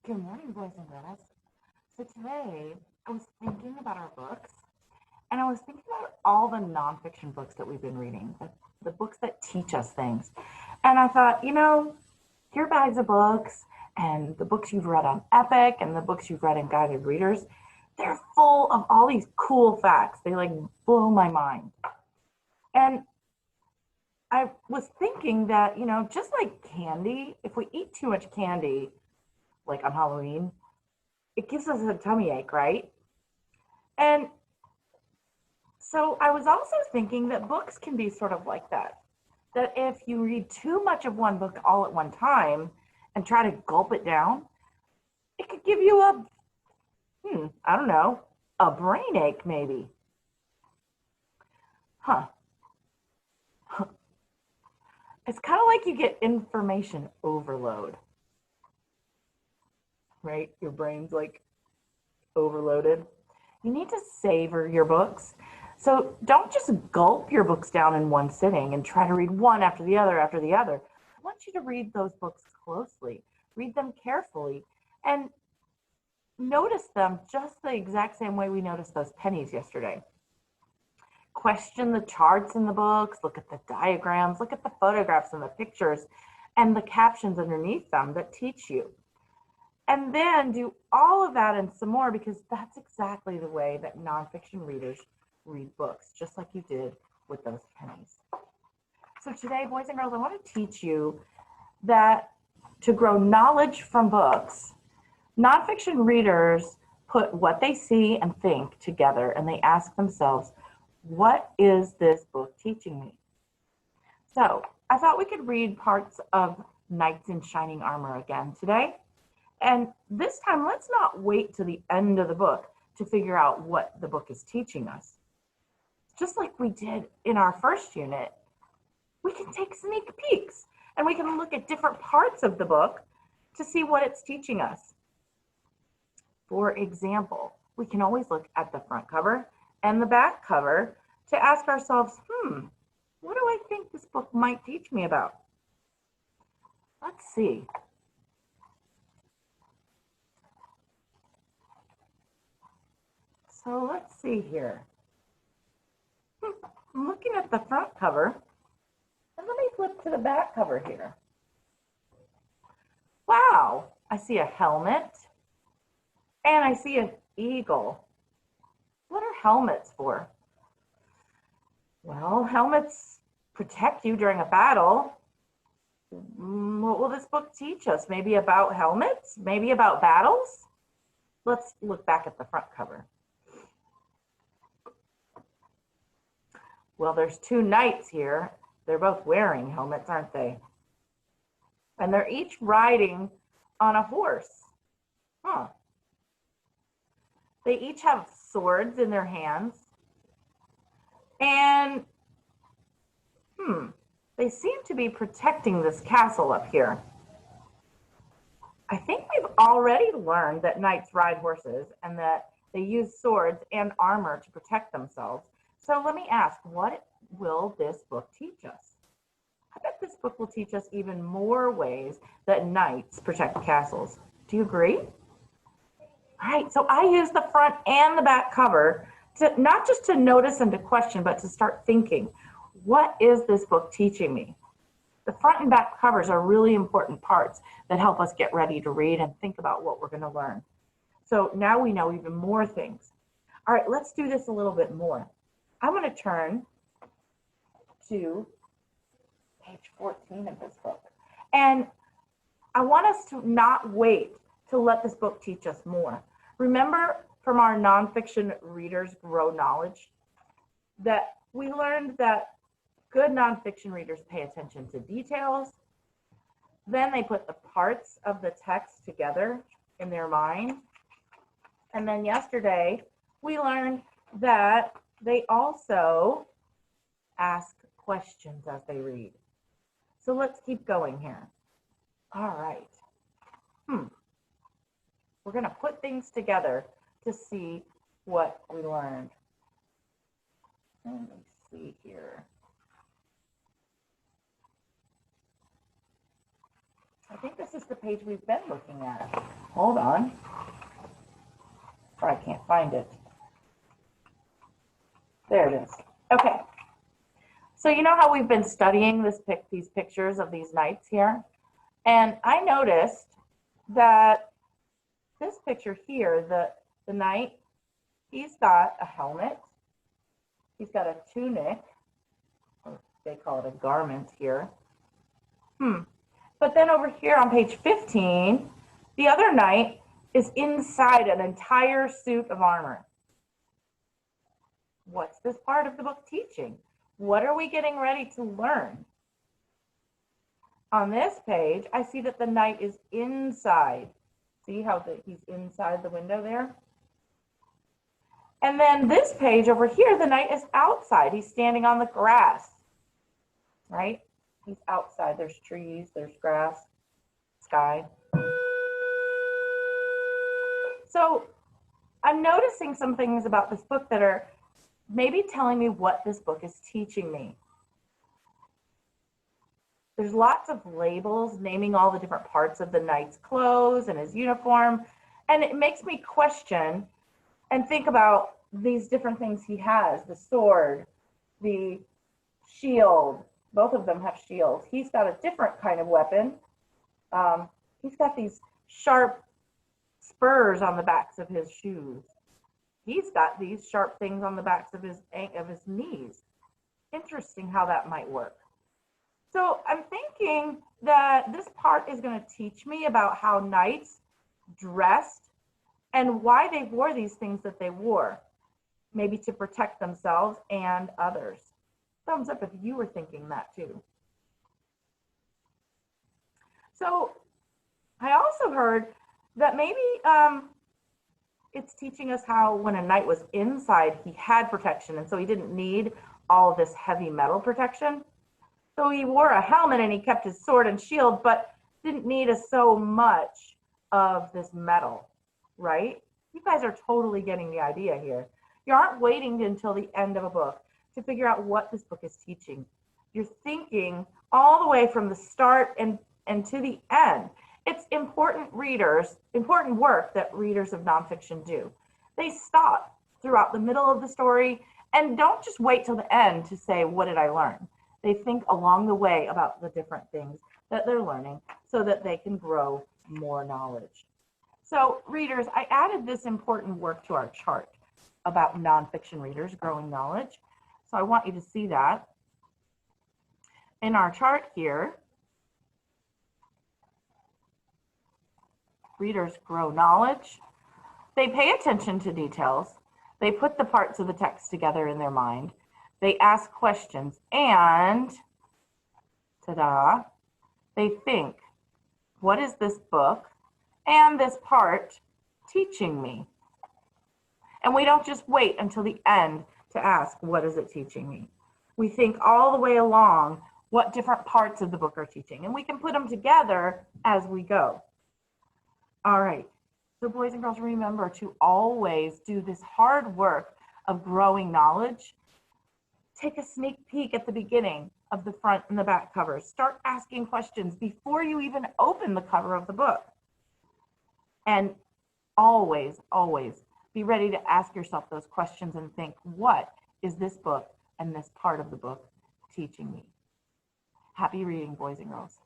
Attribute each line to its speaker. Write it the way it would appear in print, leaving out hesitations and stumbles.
Speaker 1: Good morning, boys and girls. So today I was thinking about our books, and I was thinking about all the nonfiction books that we've been reading, the books that teach us things. And I thought, your bags of books and the books you've read on Epic and the books you've read in guided readers, they're full of all these cool facts. They like blow my mind. And I was thinking that, just like candy, if we eat too much candy, like on Halloween, it gives us a tummy ache, right? And so I was also thinking that books can be sort of like that. That if you read too much of one book all at one time and try to gulp it down, it could give you I don't know, a brain ache maybe. Huh. It's kind of like you get information overload, right? Your brain's like overloaded. You need to savor your books. So don't just gulp your books down in one sitting and try to read one after the other after the other. I want you to read those books closely, read them carefully, and notice them just the exact same way we noticed those pennies yesterday. Question the charts in the books, look at the diagrams, look at the photographs and the pictures and the captions underneath them that teach you. And then do all of that and some more, because that's exactly the way that nonfiction readers read books, just like you did with those pennies. So today, boys and girls, I want to teach you that to grow knowledge from books, nonfiction readers put what they see and think together, and they ask themselves, what is this book teaching me? So I thought we could read parts of Knights in Shining Armor again today. And this time, let's not wait to the end of the book to figure out what the book is teaching us. Just like we did in our first unit, we can take sneak peeks and we can look at different parts of the book to see what it's teaching us. For example, we can always look at the front cover and the back cover to ask ourselves, what do I think this book might teach me about? Let's see. So let's see here. I'm looking at the front cover, and let me flip to the back cover here. Wow, I see a helmet, and I see an eagle. What are helmets for? Well, helmets protect you during a battle. What will this book teach us? Maybe about helmets? Maybe about battles? Let's look back at the front cover. Well, there's two knights here. They're both wearing helmets, aren't they? And they're each riding on a horse. They each have swords in their hands. And, they seem to be protecting this castle up here. I think we've already learned that knights ride horses and that they use swords and armor to protect themselves. So let me ask, what will this book teach us? I bet this book will teach us even more ways that knights protect castles. Do you agree? All right, so I use the front and the back cover to not just to notice and to question, but to start thinking, what is this book teaching me? The front and back covers are really important parts that help us get ready to read and think about what we're going to learn. So now we know even more things. All right, let's do this a little bit more. I'm going to turn to page 14 of this book. And I want us to not wait to let this book teach us more. Remember from our nonfiction readers grow knowledge that we learned that good nonfiction readers pay attention to details. Then they put the parts of the text together in their mind. And then yesterday, we learned that they also ask questions as they read. So let's keep going here. All right. We're going to put things together to see what we learned. Let me see here. I think this is the page we've been looking at. Hold on. Or I can't find it. There it is. Okay. So you know how we've been studying these pictures of these knights here? And I noticed that this picture here, the knight, he's got a helmet. He's got a tunic. Or they call it a garment here. But then over here on page 15, the other knight is inside an entire suit of armor. What's this part of the book teaching? What are we getting ready to learn? On this page, I see that the knight is inside. See how he's inside the window there? And then this page over here, the knight is outside. He's standing on the grass, right? He's outside. There's trees, there's grass, sky. So I'm noticing some things about this book that are maybe telling me what this book is teaching me. There's lots of labels naming all the different parts of the knight's clothes and his uniform. And it makes me question and think about these different things he has, the sword, the shield. Both of them have shields. He's got a different kind of weapon. He's got these sharp spurs on the backs of his shoes. He's got these sharp things on the backs of his knees. Interesting how that might work. So I'm thinking that this part is going to teach me about how knights dressed and why they wore these things that they wore, maybe to protect themselves and others. Thumbs up if you were thinking that too. So I also heard that maybe it's teaching us how when a knight was inside, he had protection, and so he didn't need all of this heavy metal protection. So he wore a helmet and he kept his sword and shield, but didn't need so much of this metal, right? You guys are totally getting the idea here. You aren't waiting until the end of a book to figure out what this book is teaching. You're thinking all the way from the start and to the end. It's important work that readers of nonfiction do. They stop throughout the middle of the story and don't just wait till the end to say, what did I learn? They think along the way about the different things that they're learning so that they can grow more knowledge. So readers, I added this important work to our chart about nonfiction readers growing knowledge. So I want you to see that. In our chart here, readers grow knowledge. They pay attention to details. They put the parts of the text together in their mind. They ask questions and, ta-da, they think, what is this book and this part teaching me? And we don't just wait until the end to ask, what is it teaching me? We think all the way along what different parts of the book are teaching, and we can put them together as we go. All right, so boys and girls, remember to always do this hard work of growing knowledge. Take a sneak peek at the beginning of the front and the back covers. Start asking questions before you even open the cover of the book. And always, always be ready to ask yourself those questions and think, what is this book and this part of the book teaching me? Happy reading, boys and girls.